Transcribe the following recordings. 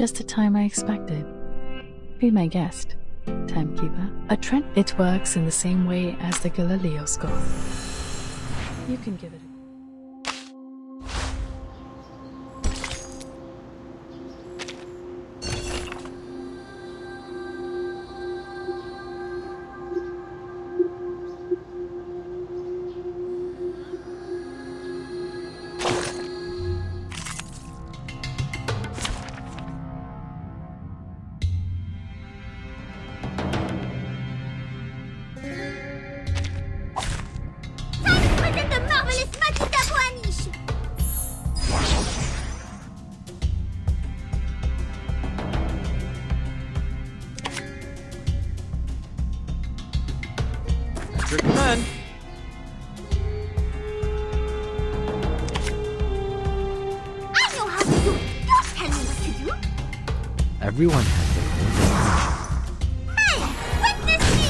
just the time I expected. Be my guest, timekeeper. It works in the same way as the Galileo score. You can give it a command. I know how to do it. Don't tell me what to do. Everyone has their own definition. Hey, witness me!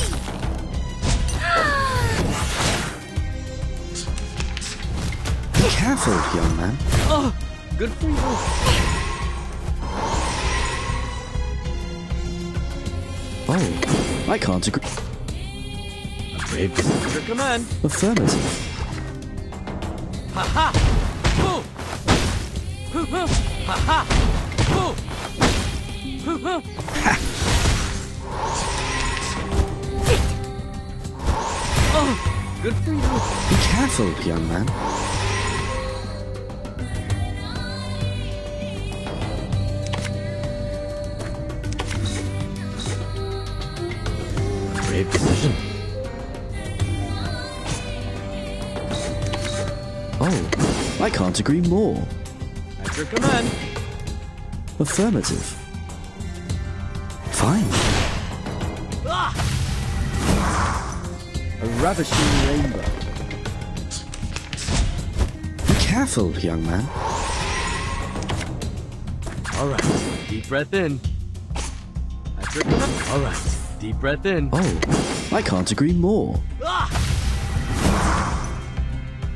Be careful, young man. Oh, good for you. Oh, I can't agree. Brave is your command. Affirmative. Ha ha! Hoo! Hoo hoo! Ha ha! Hoo! Hoo hoo! Oh, good for you. Be careful, young man. Brave decision. Oh, I can't agree more. At your command. Affirmative. Fine. Ah! A ravishing rainbow. Be careful, young man. All right, deep breath in. At your command. All right, deep breath in. Oh, I can't agree more. Ah!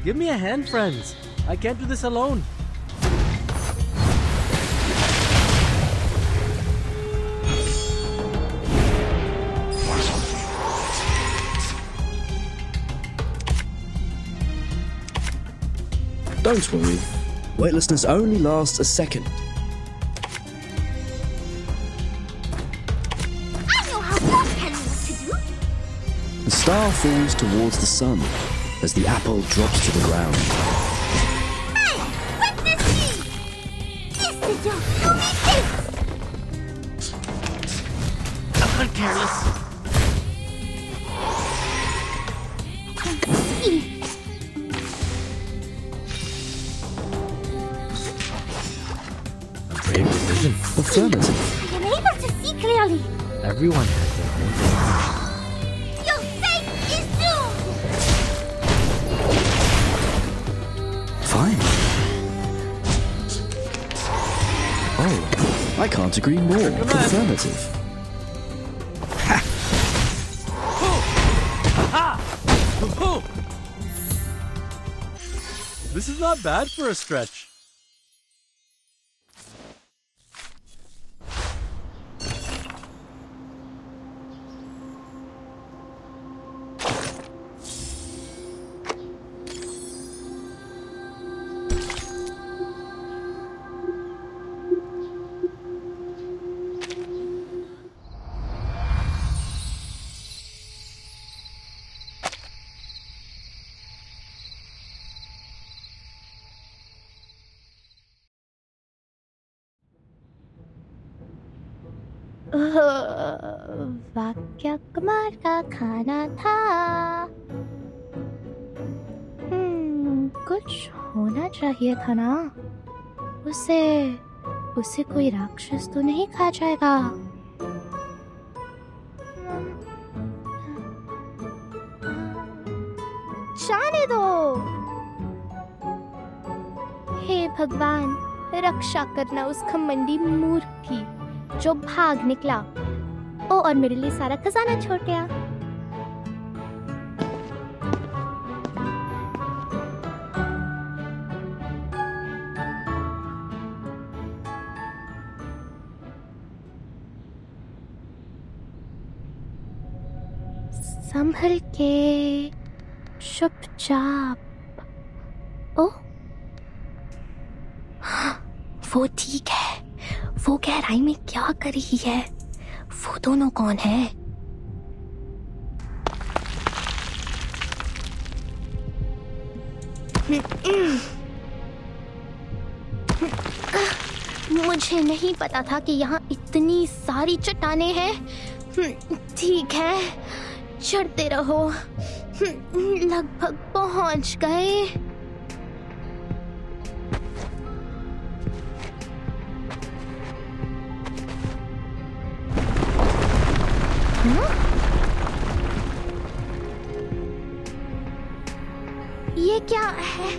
Give me a hand, friends. I can't do this alone. Don't worry. Weightlessness only lasts a second. I know how. Don't tell me what to do. The star falls towards the sun as the apple drops to the ground. Hey, witness me! Yes, Joe, do me this! I'm not careless. See. A brave decision. Affirmative. I am able to see clearly. Everyone has their own definition. Your fate is doomed! Fine. Oh, I can't agree more. command. Affirmative. This is not bad for a stretch. वाक्य कुमार का खाना था। कुछ होना चाहिए था ना। उसे कोई राक्षस तो नहीं खा जाएगा। जाने दो। हे भगवान, रक्षा करना उस घमंडी मूर्ख की जो भाग निकला। ओ, और मेरे लिए सारा खजाना छोड़ गया। संभल के, चुपचाप। ओ, वो ठीक है। वो गहराई में क्या कर रही है? वो दोनों कौन है? मुझे नहीं पता था कि यहाँ इतनी सारी चट्टानें हैं। ठीक है, चढ़ते रहो। लगभग पहुंच गए। ये क्या है?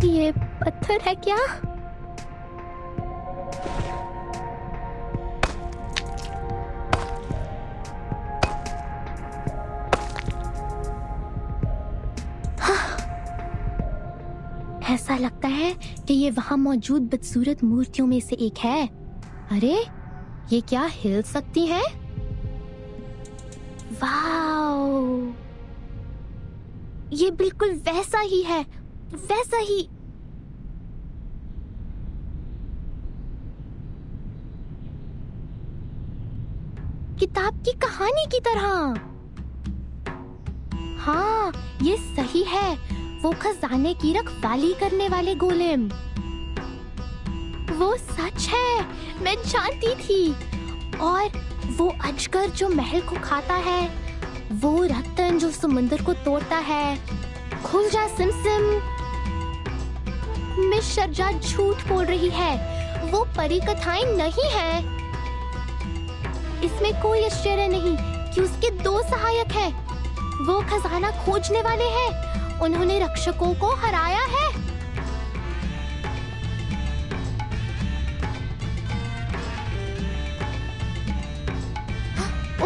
ये पत्थर है क्या? ऐसा लगता है कि ये वहां मौजूद बदसूरत मूर्तियों में से एक है। अरे, ये क्या हिल सकती है? वाओ! ये बिल्कुल वैसा ही है, वैसा ही। किताब की कहानी की तरह। हाँ, ये सही है। वो खजाने की रखवाली करने वाले गोलेम। वो सच है, मैं जानती थी। और वो अजगर जो महल को खाता है, वो रत्न जो समुंदर को तोड़ता है। खुल जा सिमसिम। मिस शर्जा झूठ बोल रही है। वो परी कथाएं नहीं है। इसमें कोई आश्चर्य नहीं कि उसके 2 सहायक हैं। वो खजाना खोजने वाले हैं। उन्होंने रक्षकों को हराया है।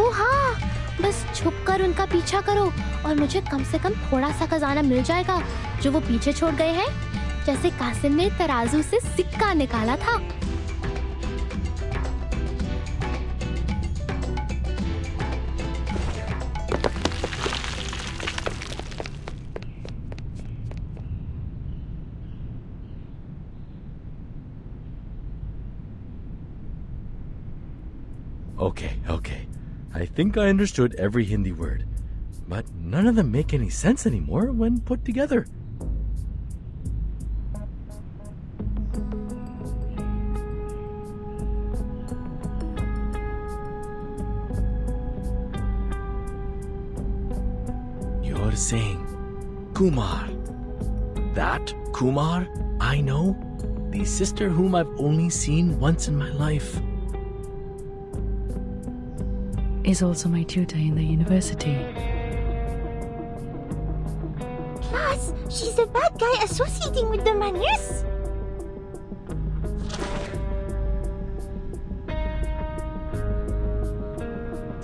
ओह हाँ, बस छुपकर उनका पीछा करो और मुझे कम से कम थोड़ा सा खजाना मिल जाएगा जो वो पीछे छोड़ गए हैं, जैसे कासिम ने तराजू से सिक्का निकाला था। Okay. I think I understood every Hindi word, but none of them make any sense anymore when put together. You're saying Kumar. That Kumar I know? The sister whom I've only seen once in my life. Is also my tutor in the university. Class, she's a bad guy associating with the Magnus.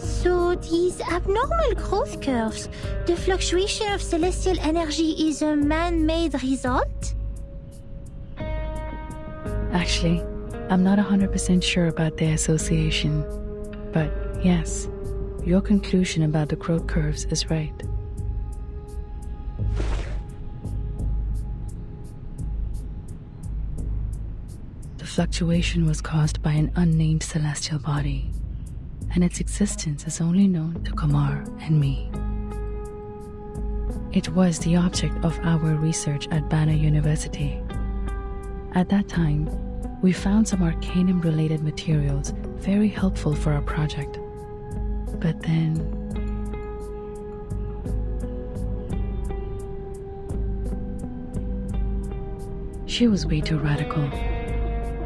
So these abnormal growth curves, the fluctuation of celestial energy is a man-made result? Actually, I'm not 100% sure about their association, but yes, your conclusion about the growth curves is right. The fluctuation was caused by an unnamed celestial body, and its existence is only known to Kumar and me. It was the object of our research at Banner University. At that time, we found some Arcanum-related materials very helpful for our project. But then... she was way too radical.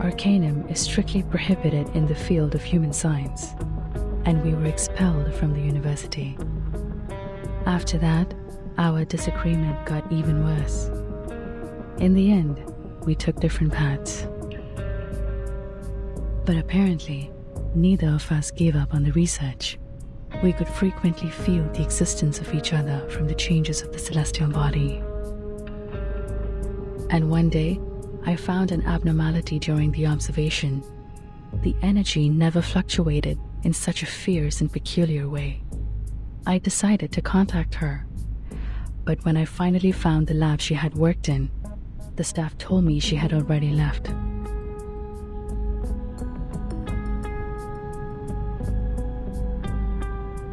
Arcanum is strictly prohibited in the field of human science, and we were expelled from the university. After that, our disagreement got even worse. In the end, we took different paths. But apparently, neither of us gave up on the research. We could frequently feel the existence of each other from the changes of the celestial body. And one day, I found an abnormality during the observation. The energy never fluctuated in such a fierce and peculiar way. I decided to contact her. But when I finally found the lab she had worked in, the staff told me she had already left.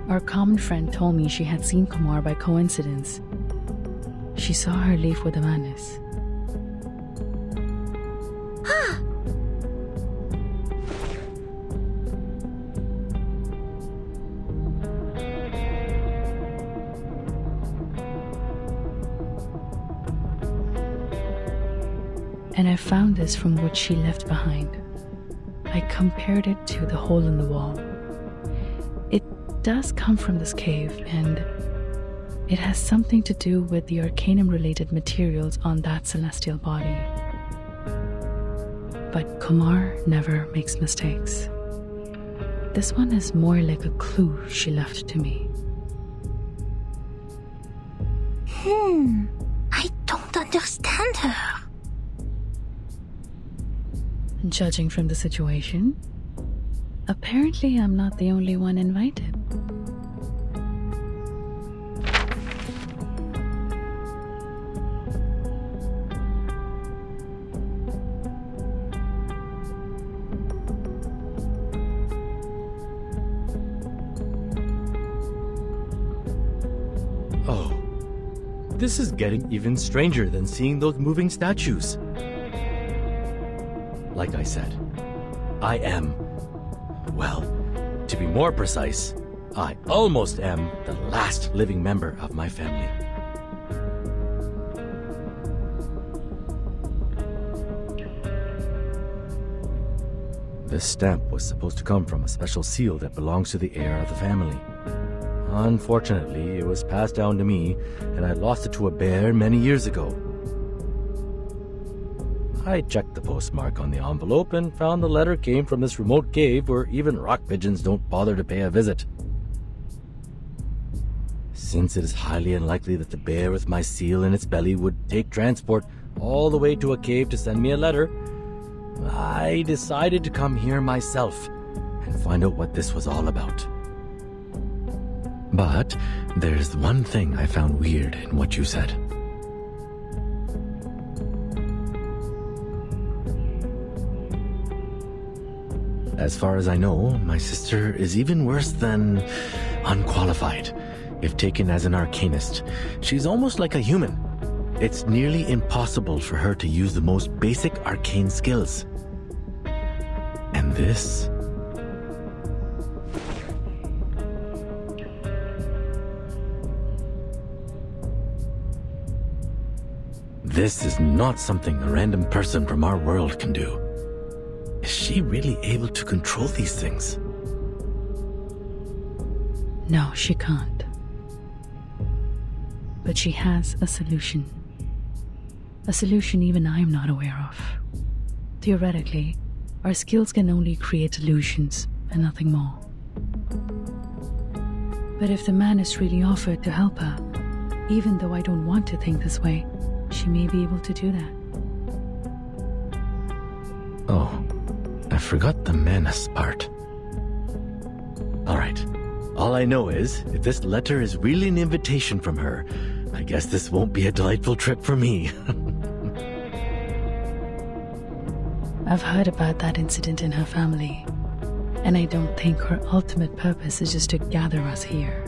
Our common friend told me she had seen Kumar by coincidence. She saw her leave with Magnus. And I found this from what she left behind. I compared it to the hole in the wall. It does come from this cave, and it has something to do with the Arcanum-related materials on that celestial body. But Kumar never makes mistakes. This one is more like a clue she left to me. I don't understand her. Judging from the situation, apparently I'm not the only one invited. Oh, this is getting even stranger than seeing those moving statues. Like I said, I am, well, to be more precise, I almost am the last living member of my family. This stamp was supposed to come from a special seal that belongs to the heir of the family. Unfortunately, it was passed down to me, and I lost it to a bear many years ago. I checked the postmark on the envelope and found the letter came from this remote cave where even rock pigeons don't bother to pay a visit. Since it is highly unlikely that the bear with my seal in its belly would take transport all the way to a cave to send me a letter, I decided to come here myself and find out what this was all about. But there's one thing I found weird in what you said. As far as I know, my sister is even worse than unqualified. If taken as an arcanist, she's almost like a human. It's nearly impossible for her to use the most basic arcane skills. And this... This is not something a random person from our world can do. Is she really able to control these things? No, she can't. But she has a solution. A solution even I'm not aware of. Theoretically, our skills can only create illusions and nothing more. But if the man is really offered to help her, even though I don't want to think this way, she may be able to do that. Oh, I forgot the Magnus part. Alright, all I know is, if this letter is really an invitation from her, I guess this won't be a delightful trip for me. I've heard about that incident in her family, and I don't think her ultimate purpose is just to gather us here.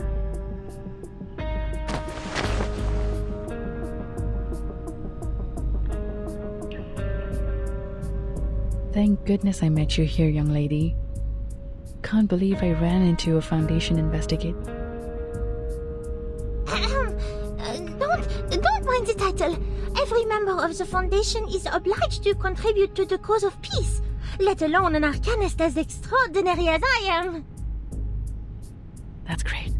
Thank goodness I met you here, young lady. Can't believe I ran into a Foundation investigate. Don't mind the title. Every member of the Foundation is obliged to contribute to the cause of peace. let alone an arcanist as extraordinary as I am. That's great.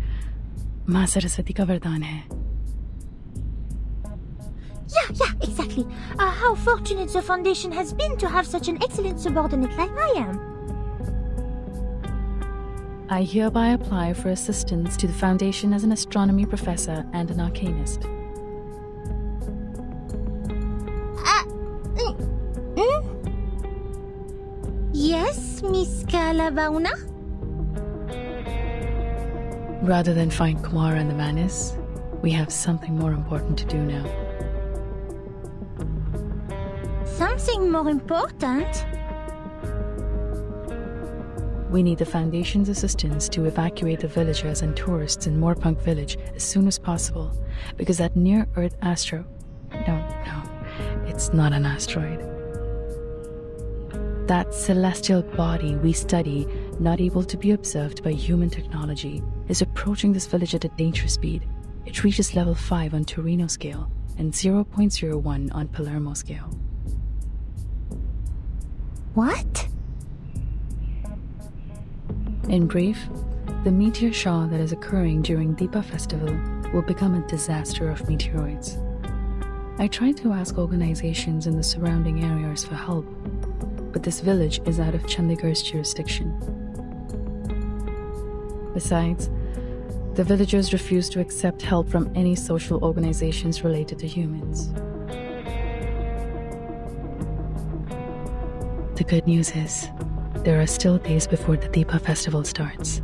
माँ सरस्वती का वरदान है. Yeah, exactly. How fortunate the Foundation has been to have such an excellent subordinate like I am. I hereby apply for assistance to the Foundation as an astronomy professor and an arcanist. Yes, Miss Calabauna? Rather than find Kumar and the Magnus, we have something more important to do now. Something more important? We need the Foundation's assistance to evacuate the villagers and tourists in Moorpunk village as soon as possible, because that near-Earth astro... No, it's not an asteroid. That celestial body we study, not able to be observed by human technology, is approaching this village at a dangerous speed. It reaches level 5 on Torino scale and 0.01 on Palermo scale. What? In brief, the meteor shower that is occurring during Deepa festival will become a disaster of meteoroids. I tried to ask organizations in the surrounding areas for help, but this village is out of Chandigarh's jurisdiction. Besides, the villagers refuse to accept help from any social organizations related to humans. The good news is, there are still days before the Deepa festival starts.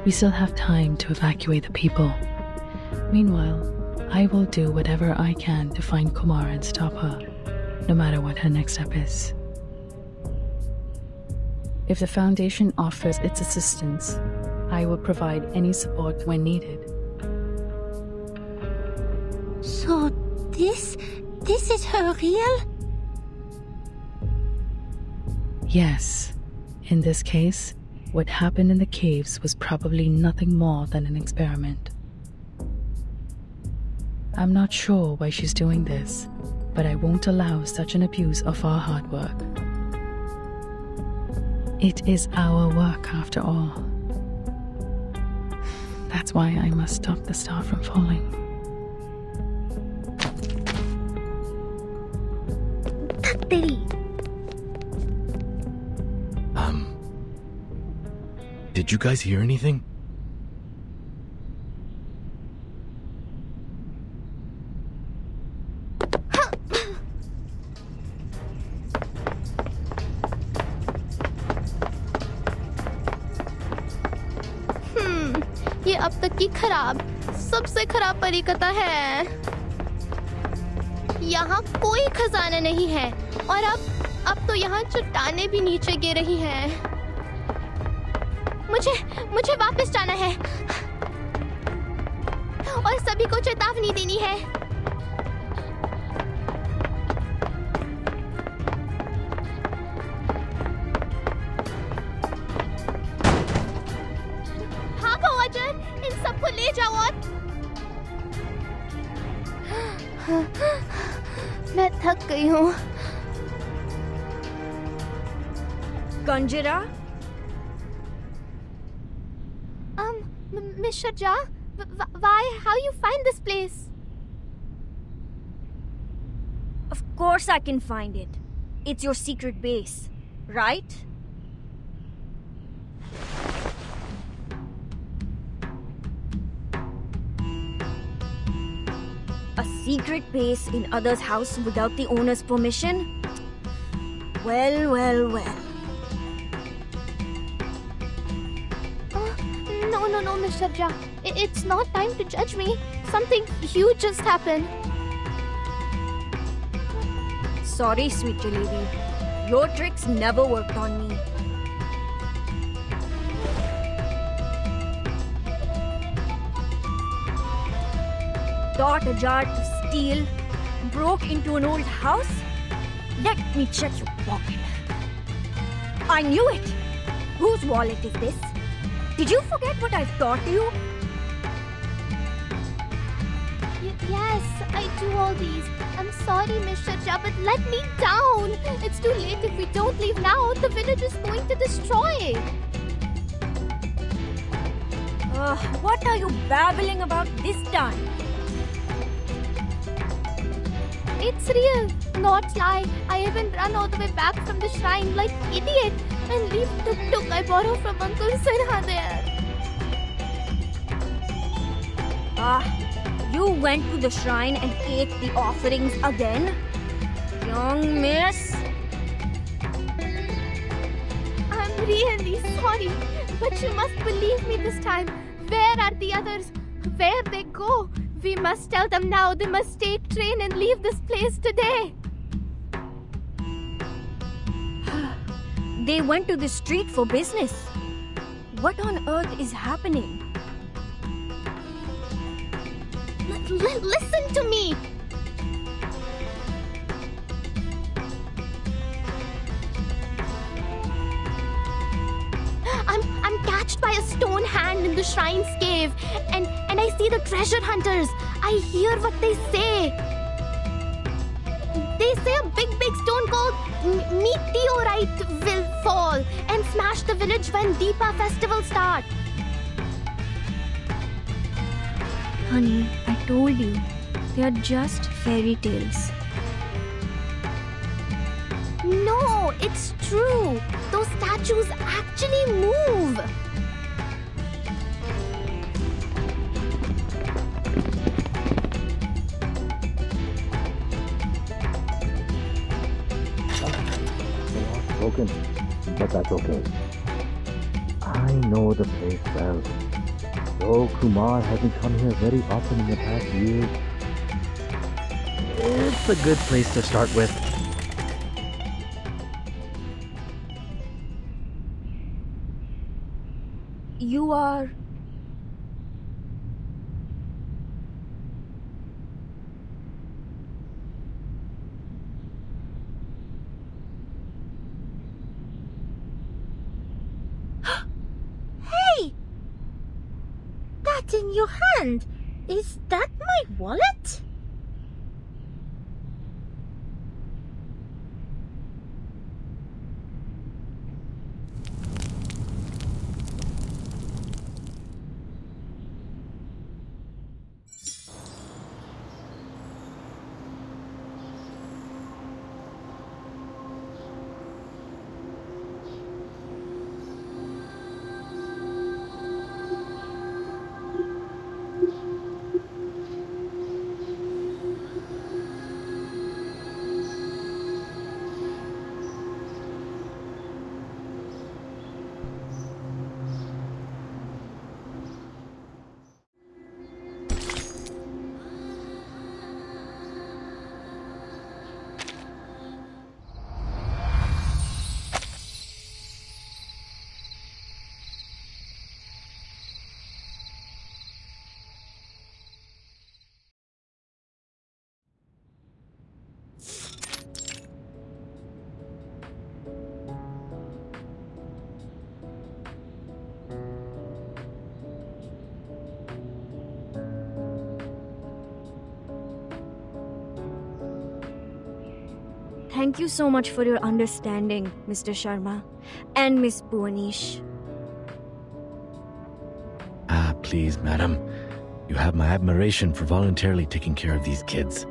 We still have time to evacuate the people. Meanwhile, I will do whatever I can to find Kumar and stop her, no matter what her next step is. If the Foundation offers its assistance, I will provide any support when needed. So this is her real? Yes. In this case, what happened in the caves was probably nothing more than an experiment. I'm not sure why she's doing this, but I won't allow such an abuse of our hard work. It is our work after all. That's why I must stop the star from falling. Did you guys hear anything? ये अब तक की सबसे खराब परिकथा है। यहाँ कोई खजाना नहीं है और अब तो यहाँ चट्टानें भी नीचे गिर रही हैं। मुझे वापस जाना है और सभी को चेतावनी देनी है। भागो अजर, इन सबको ले जाओ और मैं थक गई हूँ। Conjurer? Miss Sharja, why? How you find this place? Of course I can find it. It's your secret base, right? A secret base in others' house without the owner's permission? Well. No, Miss Sharja. It's not time to judge me. Something huge just happened. Sorry, sweet jalebi. Your tricks never worked on me. Taught a jar to steal, broke into an old house? Let me check your pocket. I knew it! Whose wallet is this? Did you forget what I've taught you? Yes, I do all these. I'm sorry, Miss Sharja, but let me down. It's too late. If we don't leave now, the village is going to destroy. What are you babbling about this time? It's real, not lie. I even run all the way back from the shrine like idiot and leave tuk-tuk I borrow from Uncle Sinha there. You went to the shrine and ate the offerings again? Young miss? I'm really sorry, but you must believe me this time. Where are the others? Where they go? We must tell them now. They must take train and leave this place today. They went to the street for business. What on earth is happening? Listen to me. I'm catched by a stone hand in the shrine's cave, and I see the treasure hunters. I hear what they say. They say a big stone called meteorite will fall and smash the village when Deepa festival starts. Honey, I told you, they are just fairy tales. No, it's true. Those statues actually move. Broken, but that's okay. I know the place well. Though Kumar hasn't come here very often in the past years, it's a good place to start with. You are... Hey! That's in your hand. Is that my wallet? Thank you so much for your understanding, Mr. Sharma and Miss Bhuwanish. Please, madam. You have my admiration for voluntarily taking care of these kids.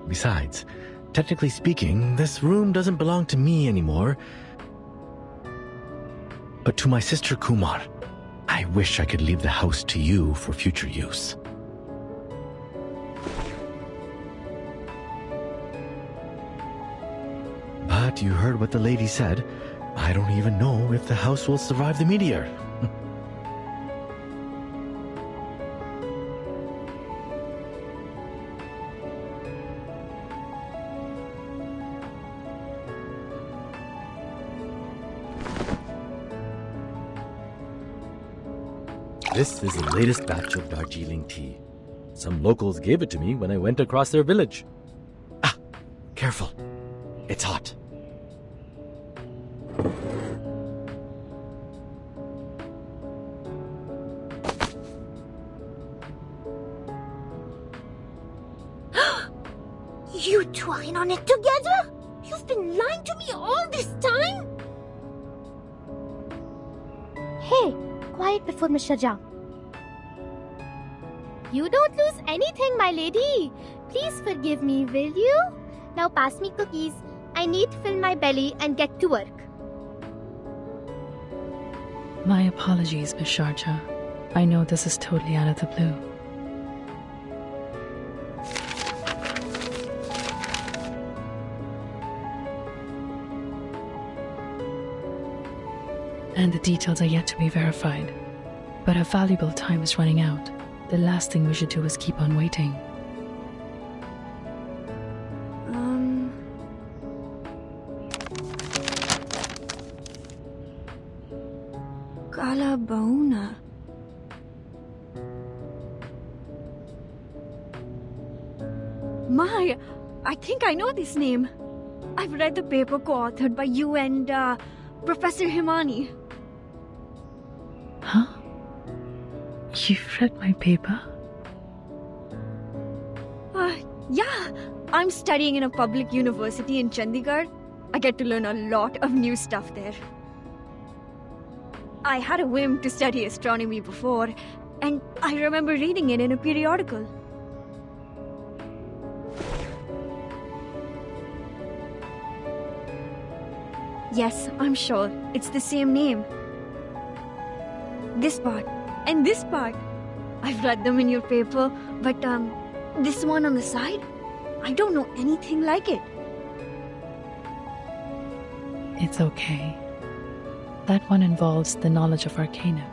Besides, technically speaking, this room doesn't belong to me anymore, but to my sister Kumar. I wish I could leave the house to you for future use. But you heard what the lady said. I don't even know if the house will survive the meteor. This is the latest batch of Darjeeling tea. Some locals gave it to me when I went across their village. Ah, careful. It's hot. You two are in on it together? You've been lying to me all this time? Hey, quiet before Mr. Jha. You don't lose anything, my lady. Please forgive me, will you? Now pass me cookies. I need to fill my belly and get to work. My apologies, Miss Sharjah. I know this is totally out of the blue. And the details are yet to be verified. But our valuable time is running out. The last thing we should do is keep on waiting. Kala Bauna. My, I think I know this name. I've read the paper co-authored by you and Professor Himani. Huh? You've read my paper? Yeah, I'm studying in a public university in Chandigarh. I get to learn a lot of new stuff there. I had a whim to study astronomy before, and I remember reading it in a periodical. Yes, I'm sure. It's the same name. This part and this part. I've read them in your paper, but this one on the side, I don't know anything like it. It's okay. That one involves the knowledge of Arcanum.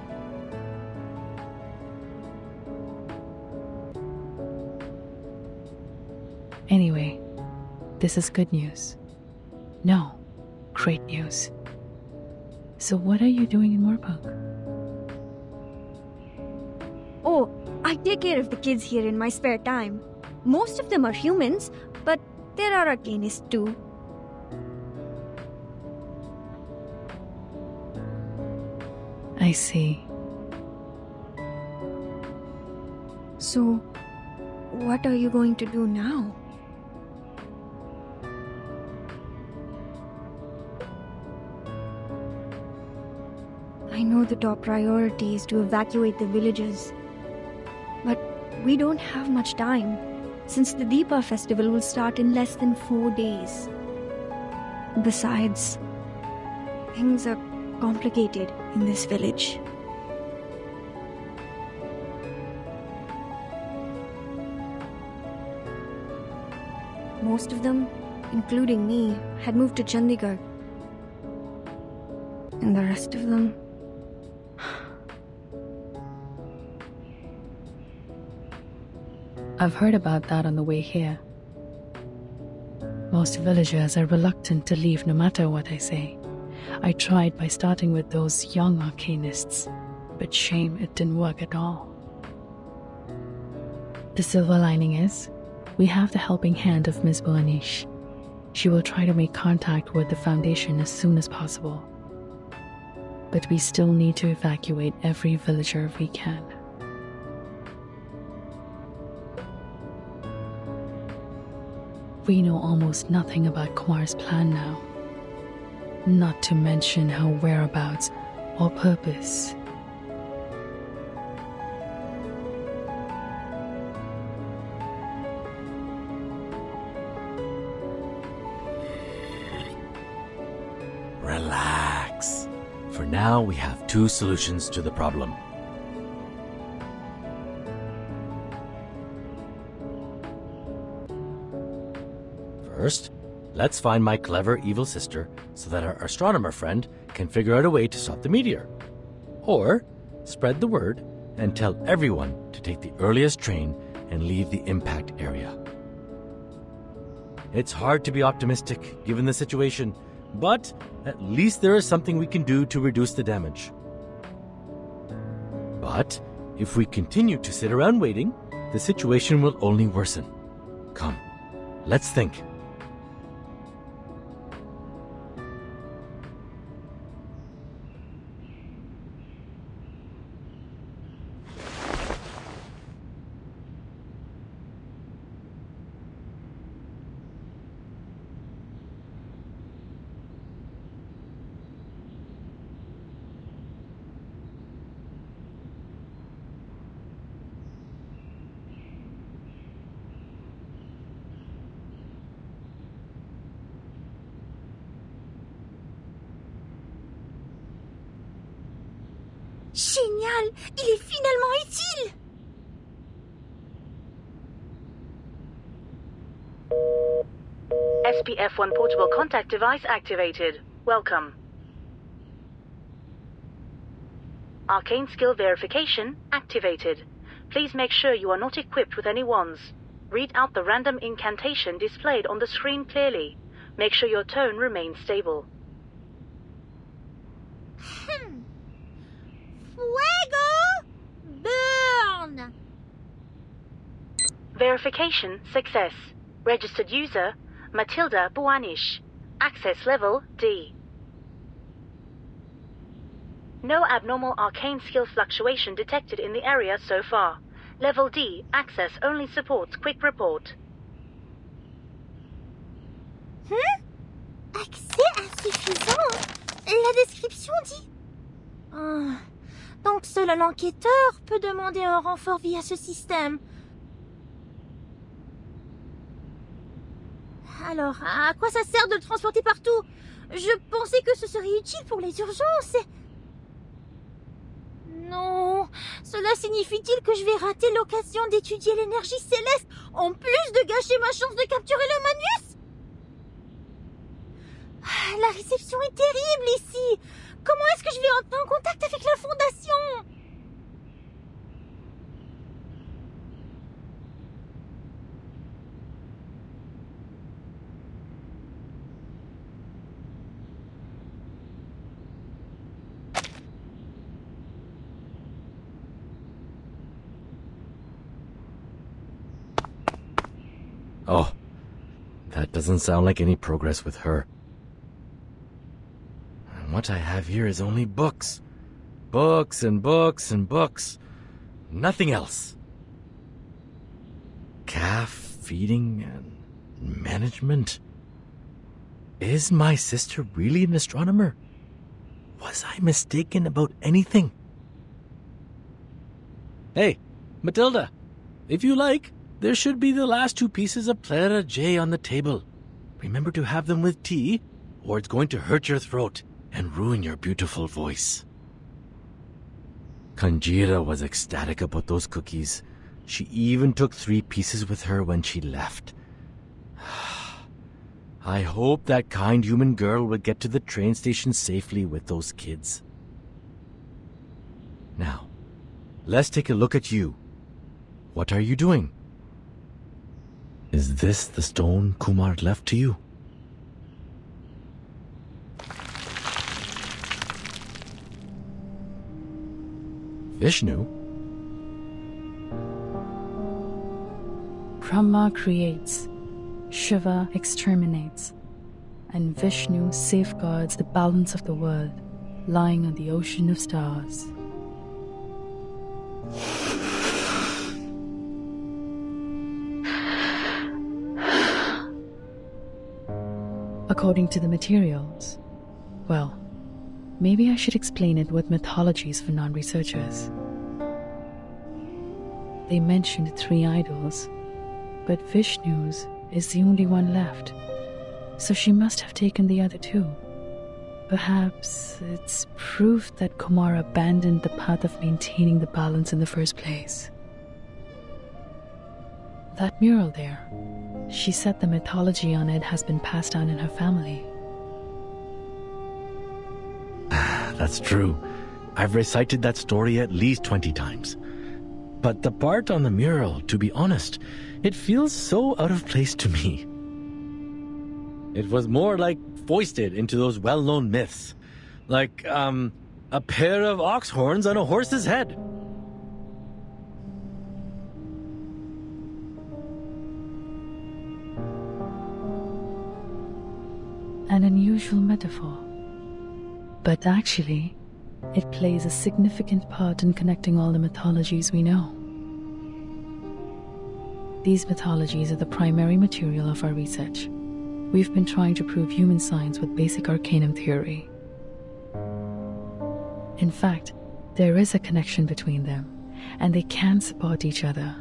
Anyway, this is good news. No, great news. So what are you doing in Moorpark? Oh, I take care of the kids here in my spare time. Most of them are humans, but there are arcanists too. I see. So, what are you going to do now? I know the top priority is to evacuate the villages. But we don't have much time, since the Deepa festival will start in less than 4 days. Besides, things are complicated in this village. Most of them, including me, had moved to Chandigarh. And the rest of them... I've heard about that on the way here. Most villagers are reluctant to leave no matter what I say. I tried by starting with those young arcanists, but shame it didn't work at all. The silver lining is, we have the helping hand of Miss Burnish. She will try to make contact with the Foundation as soon as possible. But we still need to evacuate every villager we can. We know almost nothing about Kumar's plan now. Not to mention her whereabouts or purpose. Relax. For now, we have 2 solutions to the problem. First, let's find my clever evil sister so that our astronomer friend can figure out a way to stop the meteor. Or, spread the word and tell everyone to take the earliest train and leave the impact area. It's hard to be optimistic given the situation, but at least there is something we can do to reduce the damage. But if we continue to sit around waiting, the situation will only worsen. Come, let's think. Génial! Il est finalement utile! SPF-1 portable contact device activated. Welcome. Arcane skill verification activated. Please make sure you are not equipped with any wands. Read out the random incantation displayed on the screen clearly. Make sure your tone remains stable. Fuego! Burn! Verification success. Registered user Matilda Buanish. Access level D. No abnormal arcane skill fluctuation detected in the area so far. Level D, access only supports quick report. Accès insuffisant? La description dit... Donc seul un enquêteur peut demander un renfort via ce système. Alors, à quoi ça sert de le transporter partout? Je pensais que ce serait utile pour les urgences. Non, cela signifie-t-il que je vais rater l'occasion d'étudier l'énergie céleste en plus de gâcher ma chance de capturer le Magnus? La réception est terrible ici. Comment est-ce que je vais entrer en contact avec la Fondation? Oh, that doesn't sound like any progress with her. And what I have here is only books. Books and books and books. Nothing else. Calf feeding and management. Is my sister really an astronomer? Was I mistaken about anything? Hey, Matilda, if you like, there should be the last two pieces of Plera J on the table. Remember to have them with tea, or it's going to hurt your throat and ruin your beautiful voice. Kanjira was ecstatic about those cookies. She even took 3 pieces with her when she left. I hope that kind human girl would get to the train station safely with those kids. Now, let's take a look at you. What are you doing? Is this the stone Kumar left to you? Vishnu? Brahma creates, Shiva exterminates, and Vishnu safeguards the balance of the world, lying on the ocean of stars. According to the materials, well, maybe I should explain it with mythologies for non-researchers. They mentioned 3 idols, but Vishnu's is the only one left, so she must have taken the other 2. Perhaps it's proof that Kumar abandoned the path of maintaining the balance in the first place. That mural there, she said the mythology on it has been passed down in her family. That's true. I've recited that story at least 20 times. But the part on the mural, to be honest, it feels so out of place to me. It was more like foisted into those well-known myths. Like, a pair of ox horns on a horse's head. An unusual metaphor. But actually, it plays a significant part in connecting all the mythologies we know. These mythologies are the primary material of our research. We've been trying to prove human science with basic arcanum theory. In fact, there is a connection between them, and they can support each other.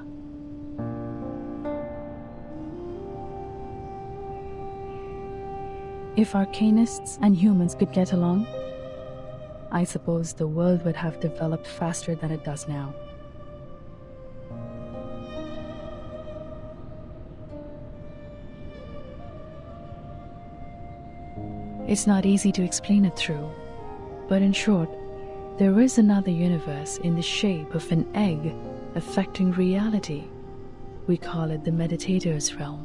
If arcanists and humans could get along, I suppose the world would have developed faster than it does now. It's not easy to explain it through, but in short, there is another universe in the shape of an egg affecting reality. We call it the meditator's realm.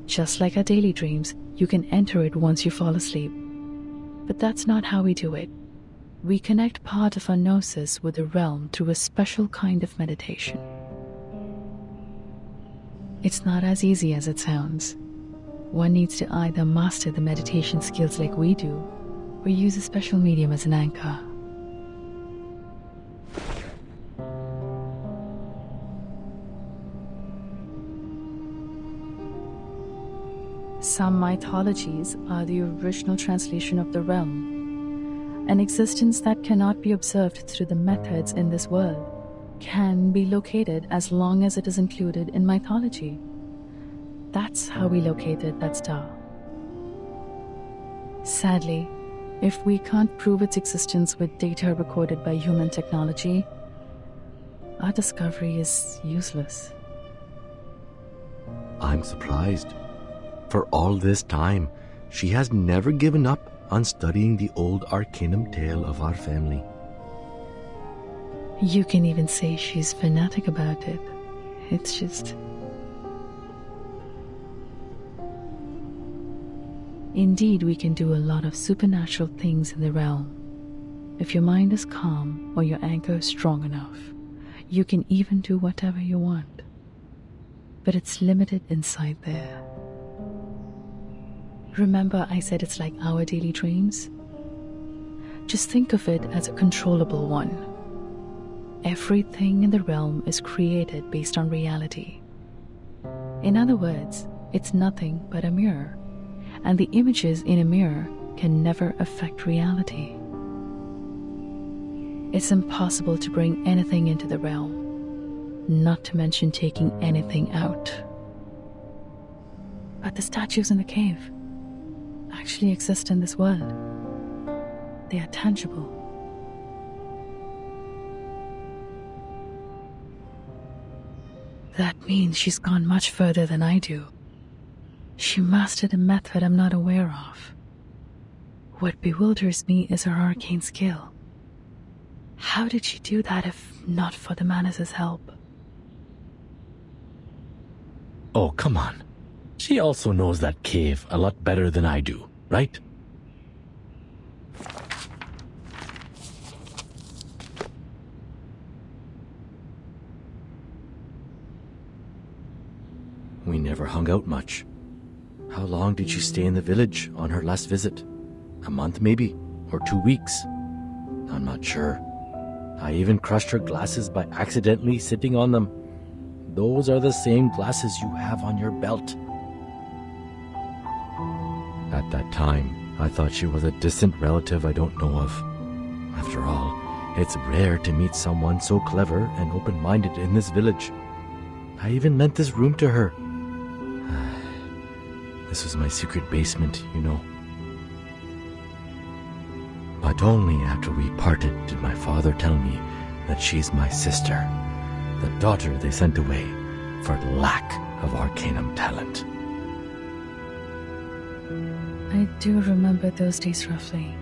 Just like our daily dreams, you can enter it once you fall asleep. But that's not how we do it. We connect part of our gnosis with the realm through a special kind of meditation. It's not as easy as it sounds. One needs to either master the meditation skills like we do, or use a special medium as an anchor. Some mythologies are the original translation of the realm. An existence that cannot be observed through the methods in this world can be located as long as it is included in mythology. That's how we located that star. Sadly, if we can't prove its existence with data recorded by human technology, our discovery is useless. I'm surprised. For all this time, she has never given up on studying the old arcanum tale of our family. You can even say she's fanatic about it. It's just... Indeed, we can do a lot of supernatural things in the realm. If your mind is calm or your anchor is strong enough, you can even do whatever you want. But it's limited inside there. Remember I said it's like our daily dreams? Just think of it as a controllable one. Everything in the realm is created based on reality. In other words, it's nothing but a mirror, and the images in a mirror can never affect reality. It's impossible to bring anything into the realm, not to mention taking anything out. But the statues in the cave actually exist in this world. They are tangible. That means she's gone much further than I do. She mastered a method I'm not aware of. What bewilders me is her arcane skill. How did she do that if not for the Magnus' help? Oh, come on. She also knows that cave a lot better than I do, right? We never hung out much. How long did she stay in the village on her last visit? A month maybe? Or 2 weeks? I'm not sure. I even crushed her glasses by accidentally sitting on them. Those are the same glasses you have on your belt. At that time, I thought she was a distant relative I don't know of. After all, it's rare to meet someone so clever and open-minded in this village. I even lent this room to her. This was my secret basement, you know. But only after we parted did my father tell me that she's my sister, the daughter they sent away for lack of arcanum talent. I do remember those days roughly.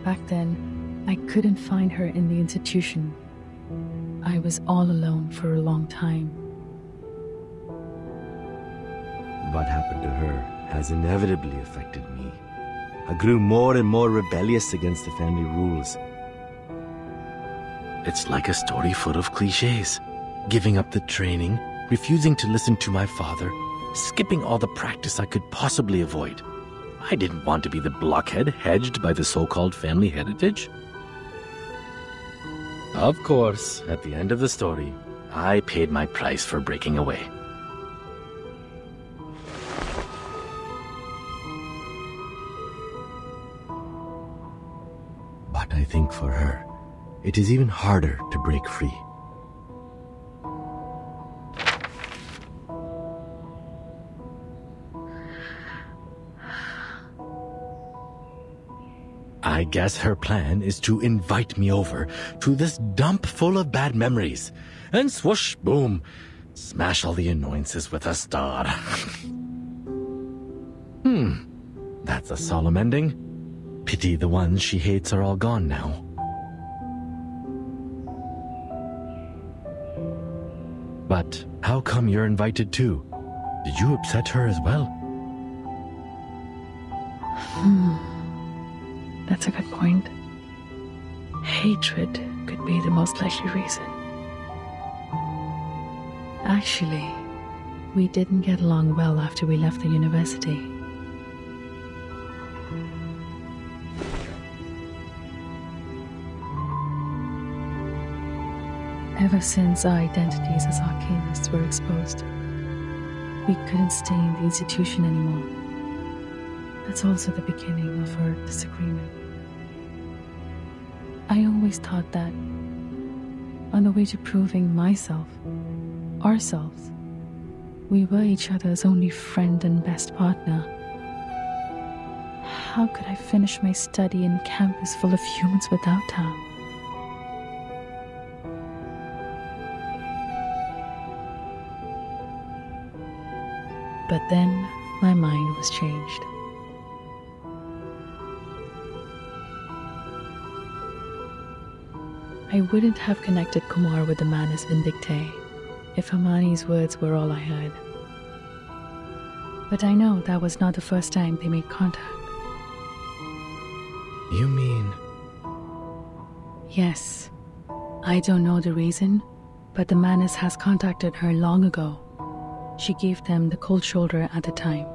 Back then, I couldn't find her in the institution. I was all alone for a long time. What happened to her has inevitably affected me. I grew more and more rebellious against the family rules. It's like a story full of cliches. Giving up the training, refusing to listen to my father, skipping all the practice I could possibly avoid. I didn't want to be the blockhead hedged by the so-called family heritage. Of course, at the end of the story, I paid my price for breaking away. But I think for her, it is even harder to break free. I guess her plan is to invite me over to this dump full of bad memories. And swoosh, boom, smash all the annoyances with a star. That's a solemn ending. Pity the ones she hates are all gone now. But how come you're invited too? Did you upset her as well? That's a good point. Hatred could be the most likely reason. Actually, we didn't get along well after we left the university. Ever since our identities as arcanists were exposed, we couldn't stay in the institution anymore. That's also the beginning of our disagreement. I always thought that, on the way to proving myself, ourselves, we were each other's only friend and best partner. How could I finish my study in a campus full of humans without her? But then my mind was changed. I wouldn't have connected Kumar with the Magnus Vindictae if Hermione's words were all I heard. But I know that was not the first time they made contact. You mean... Yes. I don't know the reason, but the Magnus has contacted her long ago. She gave them the cold shoulder at the time.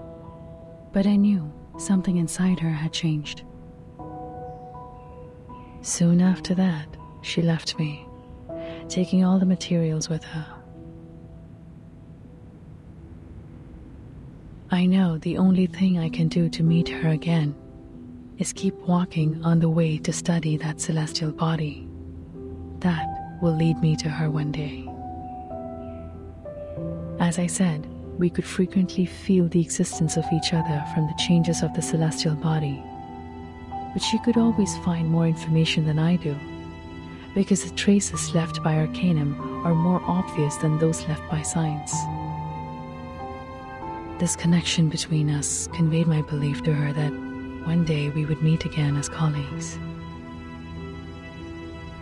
But I knew something inside her had changed. Soon after that, she left me, taking all the materials with her. I know the only thing I can do to meet her again is keep walking on the way to study that celestial body. That will lead me to her one day. As I said, we could frequently feel the existence of each other from the changes of the celestial body. But she could always find more information than I do, because the traces left by Arcanum are more obvious than those left by science. This connection between us conveyed my belief to her that one day we would meet again as colleagues.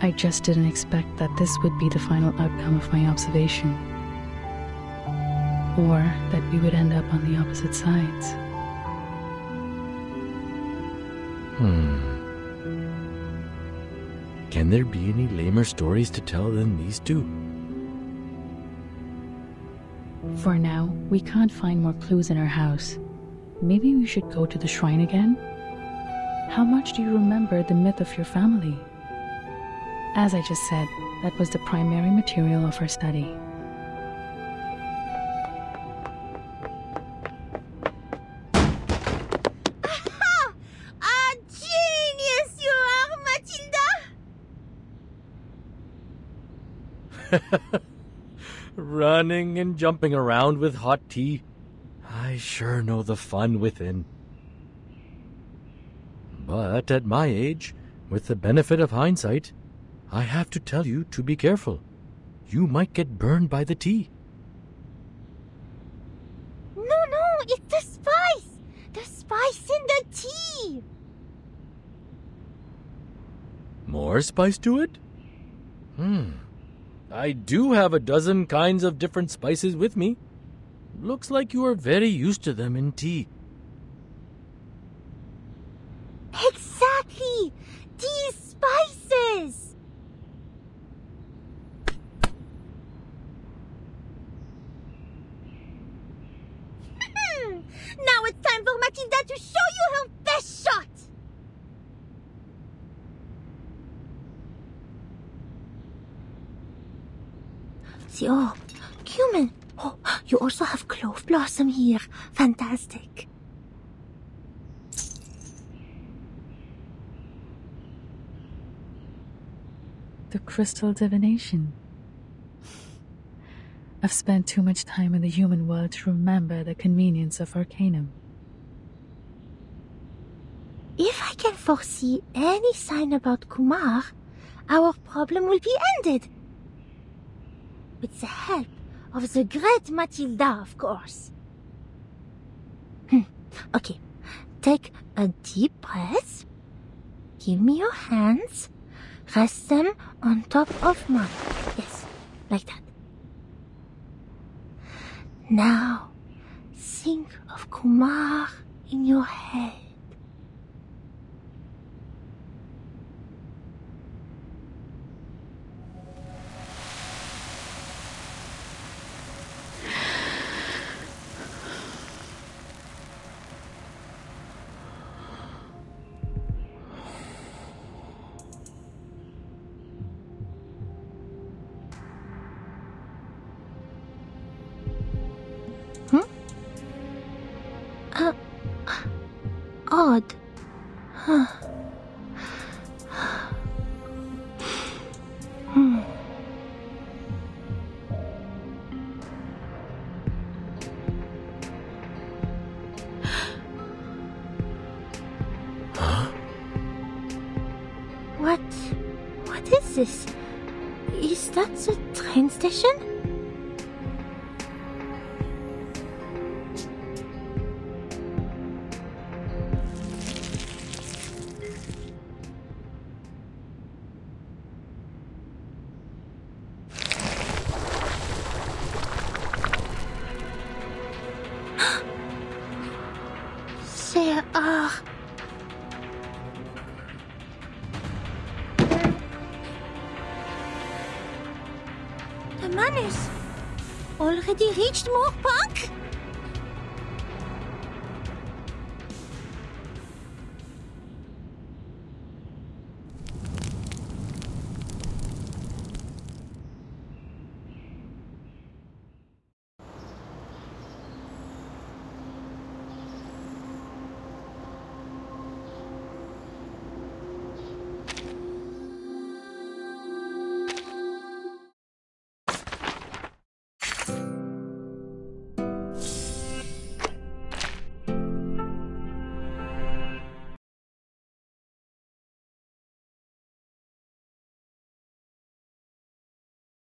I just didn't expect that this would be the final outcome of my observation, or that we would end up on the opposite sides. Can there be any lamer stories to tell than these two? For now, we can't find more clues in our house. Maybe we should go to the shrine again? How much do you remember the myth of your family? As I just said, that was the primary material of our study. Running and jumping around with hot tea. I sure know the fun within. But at my age, with the benefit of hindsight, I have to tell you to be careful. You might get burned by the tea. No, it's the spice! The spice in the tea! More spice to it? I do have a dozen kinds of different spices with me. Looks like you are very used to them in tea. Exactly! These spices! Now it's time for Matilda to show you her best shot! Oh, cumin. Oh, you also have clove blossom here. Fantastic. The crystal divination. I've spent too much time in the human world to remember the convenience of Arcanum. If I can foresee any sign about Kumar, our problem will be ended. With the help of the great Matilda, of course. Okay, take a deep breath. Give me your hands. Rest them on top of mine. Yes, like that. Now, think of Kumar in your head. Odd. What is this? Is that the train station? There are... The Magnus already reached Moor Park?